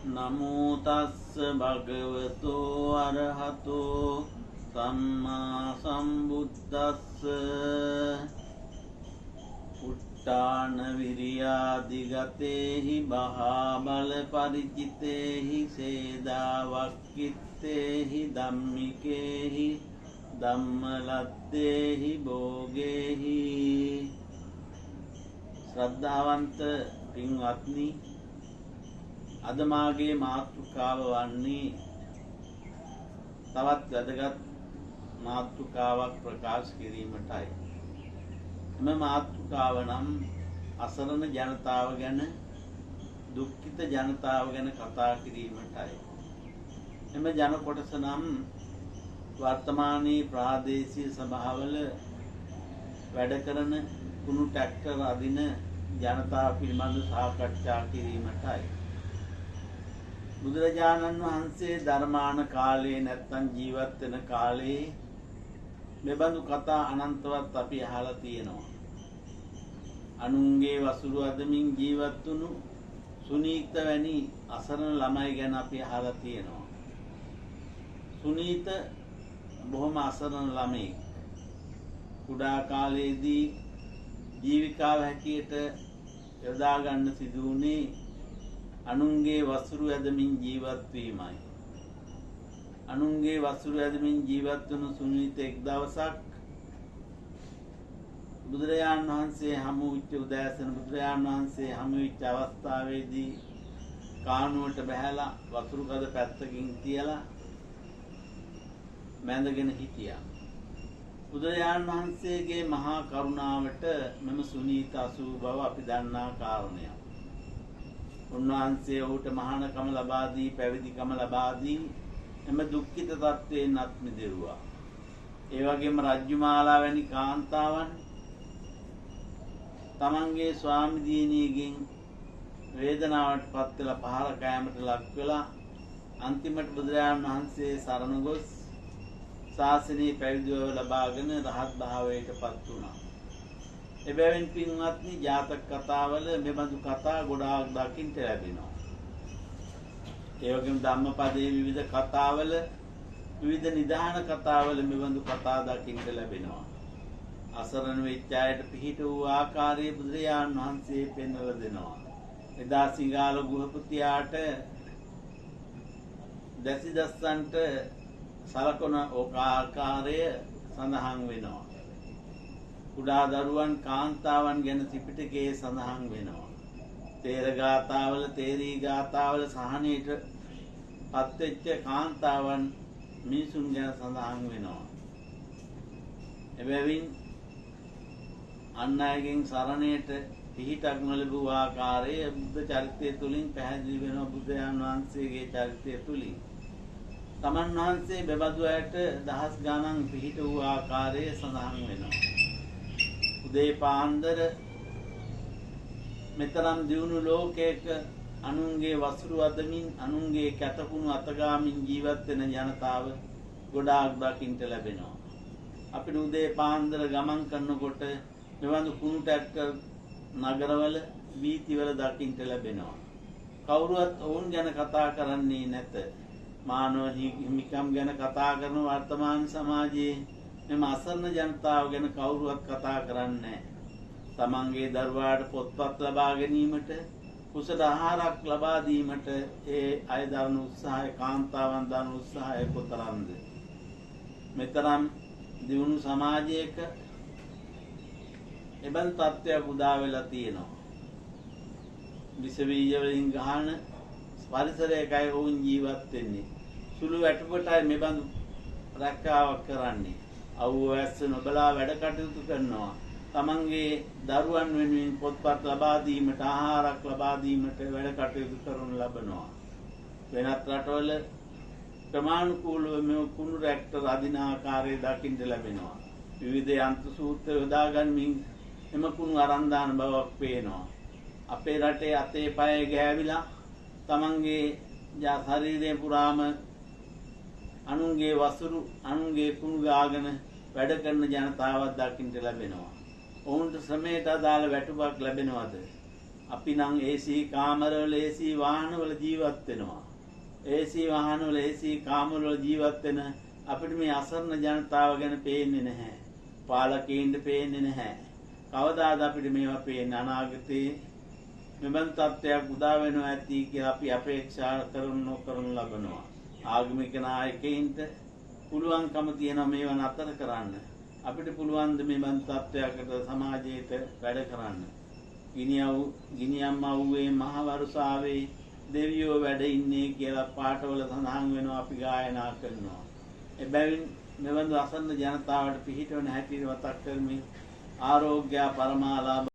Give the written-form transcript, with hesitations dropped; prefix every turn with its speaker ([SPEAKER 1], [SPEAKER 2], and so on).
[SPEAKER 1] නමෝ තස්ස භගවතෝ අරහතෝ සම්මා සම්බුද්දස්ස උට්ටාන විරියාදිගතේහි බහාබල පරිචිතේහි සේදාවක්කිත්තේහි ධම්මිකේහි ධම්මලද්දේහි භෝගේහි. ශ්‍රද්ධාවන්ත පින්වත්නි, අද මාගේ මාතෘකාව වන්නේ තවත් වැදගත් මාතෘකාවක් ප්‍රකාශ කිරීමටයි. එම මාතෘකාව නම් අසරණ ජනතාව ගැන, දුක්ඛිත ජනතාව ගැන කතා කිරීමටයි. එම ජන කොටස නම් වර්තමානයේ ප්‍රාදේශීය සභාවල වැඩ කරන කුණු ට්‍රැක්ටර් අදින ජනතාව පිළිබඳ සාකච්ඡා කිරීමටයි. බුදුරජාණන් වහන්සේ ධර්මාන කාලේ නැත්තම් ජීවත් වෙන කාලේ මෙබඳු කතා අනන්තවත් අපි අහලා තියෙනවා. අනුන්ගේ වසුරු අදමින් ජීවත් වුණු සුනීත වැනි අසරණ ළමයි ගැන අපි අහලා තියෙනවා. සුනීත බොහොම අසරණ ළමෙක්. කුඩා කාලයේදී ජීවිකාව හැටියට යොදා ගන්න සිදු වුණේ අනුන්ගේ වසුරු ඇදමින් ජීවත් වීමයි. අනුන්ගේ වසුරු ඇදමින් ජීවත් වුණු සුනීත එක් දවසක් බුදුරජාණන් වහන්සේ හමු වෙච්ච උදෑසන බුදුරජාණන් වහන්සේ හමු වෙච්ච අවස්ථාවේදී කානුවට බහැලා වසුරු කඩ පැත්තකින් තියලා මැදගෙන හිටියා. බුදුරජාණන් වහන්සේගේ මහා කරුණාවට මෙම සුනීත අසූ බව අපි දන්නා කාරණයක්. උන්වහන්සේ ඔහුට මහානකම ලබා දී පැවිදිකම ලබා දී එම දුක්ඛිත තත්වයෙන් අත් මිදෙව්වා. ඒ වගේම රජ්ජුමාලා වැනි කාන්තාවන් තමන්ගේ ස්වාමි දියණියගෙන් වේදනාවට පත් වෙලා පහර කෑමට ලක් වෙලා අන්තිමට බුදුරජාණන් වහන්සේ සරණ ගොස් ශාසනයේ පැවිදිව ලබාගෙන රහත් භාවයට පත් වුණා. එබැවින් පින්වත්නි, ජාතක කතාවල මෙබඳු කතා ගොඩාක් දකින්න ලැබෙනවා. ඒ වගේම ධම්මපදයේ විවිධ කතාවල, විවිධ නිදාන කතාවල මෙබඳු කතා දකින්න ලැබෙනවා. අසරණ වෙච්ච අයට පිහිට වූ ආකාරය බුදුරජාණන් වහන්සේ පෙන්වලා දෙනවා. එදා සිඟාල ගෘහපතියාට දැසි දස්සන්ට සලකන ආකාරය සඳහන් වෙනවා. කුඩා දරුවන් කාන්තාවන් ගැන ත්‍රිපිටකයේ සඳහන් වෙනවා. තේර ගාථාවල, තේරී ගාථාවල සහනයට පත්වෙච්ච කාන්තාවන් මිනිසුන් ගැන සඳහන් වෙනවා. එබැවින් අන් අයගෙන් සරණයට පිහිටක් නොලැබූ ආකාරය බුද්ධ චරිතය තුළින් පැහැදිලි වෙනවා. බුදුන් වහන්සේගේ චරිතය තුළින් තමන් වහන්සේ බෙබදු අයට දහස් ගණන් පිහිට වූ ආකාරය සඳහන් වෙනවා. උදේ පාන්දර මෙතරම් දියුණු ලෝකයක අනුන්ගේ වසුරු අදමින්, අනුන්ගේ කැතපුණු අතගාමින් ජීවත් වෙන ජනතාව ගොඩාක් දකින්න ලැබෙනවා. අපිට උදේ පාන්දර ගමන් කරනකොට මෙවඳු කුණු ට්‍රැක්ටර් නගරවල, වීතිවල දකින්න ලැබෙනවා. කවුරුවත් ඔවුන් ගැන කතා කරන්නේ නැත. මානව හිමිකම් ගැන කතා කරන වර්තමාන සමාජයේ මෙම අසරණ ජනතාව ගැන කවුරුවත් කතා කරන්නේ නැහැ. තමන්ගේ දරුවාට පොත්පත් ලබා ගැනීමට, කුසල ආහාරක් ලබා දීමට ඒ අය දරන උත්සාහය, කාන්තාවන් දරන උත්සාහය කොතරම්ද? මෙතරම් දියුණු සමාජයක එබඳු තත්ත්වයක් උදා වෙලා තියෙනවා. විස බීජ වලින් ගහන පරිසරයකයි ඔවුන් ජීවත් වෙන්නේ. සුළු වැටුපටයි මෙබඳු රැක්කාවක් කරන්නේ. අවුව ඇස්ස නොබලා වැඩ කටයුතු කරනවා. තමන්ගේ දරුවන් වෙනුවෙන් පොත්පත් ලබා දීමට, ආහාරක් ලබා දීමට වැඩ කටයුතු කරනු ලබනවා. වෙනත් රටවල ප්‍රමාණිකූලව මේ කුණු ට්‍රැක්ටර් අදින ආකාරය දකින්න ලැබෙනවා. විවිධ යන්ත්‍ර සූත්‍ර යොදා ගනිමින් එම කුණු අරන් දාන බවක් පේනවා. අපේ රටේ අතේ පයේ ගෑවිලා තමන්ගේ ශරීරය පුරාම අනුන්ගේ වසුරු, අනුන්ගේ කුණු ගාගෙන වැඩ කරන ජනතාවක් දකින්න ලැබෙනවා. ඔවුන්ට ශ්‍රමයට අදාළ වැටුපක් ලැබෙනවද? අපි නම් AC කාමරවල AC වාහනවල ජීවත් වෙනවා. AC වාහනවල AC කාමරවල ජීවත් වෙන අපිට මේ අසරණ ජනතාව ගැන පේන්නේ නැහැ. පාලකයින්ට පේන්නේ නැහැ. කවදාද අපිට මේවා පේන්නේ? අනාගතේ මෙබඳු තත්ත්වයක් උදා වෙනවා ඇති කියලා අපි අපේක්ෂා කරනු ලබනවා. ආගමික නායකයින්ට පුළුවන්කම තියෙනවා මේවා නතර කරන්න. අපිට පුළුවන් ද මෙබඳු තත්ත්වයකට සමාජයට වැඩ කරන්න? ගිනියම් අවුවේ මහ වරුසාවේ දෙවියෝ වැඩ ඉන්නේ කියලා පාඨවල සඳහන් වෙනවා, අපි ගායනා කරනවා. එබැවින් මෙබඳු අසන්න ජනතාවට පිහිටවන හැටි මතක් කරමින් ආරෝග්‍ය පරමාලාභ